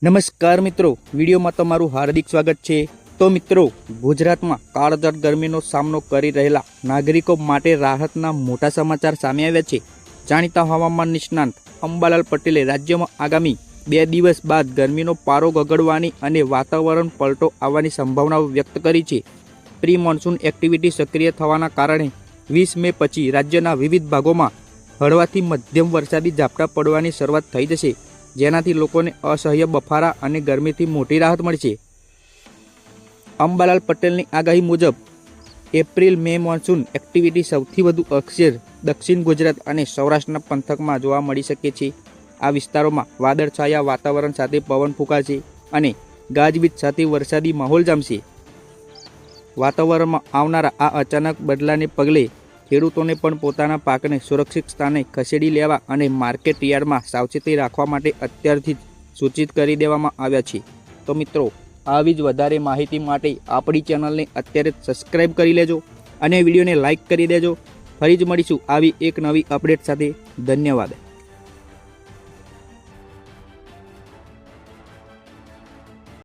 નમસ્કાર મિત્રો, વિડીયોમાં તમારું હાર્દિક સ્વાગત છે। તો મિત્રો, ગુજરાતમાં કાળઝાળ ગરમીનો સામનો કરી રહેલા નાગરિકો માટે રાહતના મોટા સમાચાર સામે આવ્યા છે। જાણીતા હવામાન નિષ્ણાત અંબાલાલ પટેલે રાજ્યમાં આગામી 2 દિવસ બાદ ગરમીનો પારો ગગડવાની અને વાતાવરણ પલટો આવવાની સંભાવના વ્યક્ત કરી છે। પ્રી મોન્સૂન એક્ટિવિટી સક્રિય થવાના કારણે 20 મે પછી રાજ્યના વિવિધ ભાગોમાં હળવાથી મધ્યમ વરસાદી ઝાપટા પડવાની શરૂઆત થઈ જશે, જેનાથી લોકોને અસહ્ય બફારા અને ગરમીથી મોટી રાહત મળશે। અંબાલાલ પટેલની આગાહી મુજબ એપ્રિલ મે મોન્સૂન એક્ટિવિટી સૌથી વધુ અક્ષર દક્ષિણ ગુજરાત અને સૌરાષ્ટ્રના પંથકમાં જોવા મળી શકે છે। આ વિસ્તારોમાં વાદળછાયા વાતાવરણ સાથે પવન ફૂંકાશે અને ગાજવીજ સાથે વરસાદી માહોલ જામશે। વાતાવરણમાં આવનારા આ અચાનક બદલાને પગલે ખેડૂતોને પણ પોતાના પાકને સુરક્ષિત સ્થાને ખસેડી લેવા અને માર્કેટ યાર્ડમાં સાવચેતી રાખવા માટે અત્યારથી જ સૂચિત કરી દેવામાં આવ્યા છે। તો મિત્રો, આવી જ વધારે માહિતી માટે આપણી ચેનલને અત્યારે જ સબસ્ક્રાઈબ કરી લેજો અને વિડીયોને લાઇક કરી દેજો। ફરી જ મળીશું આવી એક નવી અપડેટ સાથે। ધન્યવાદ।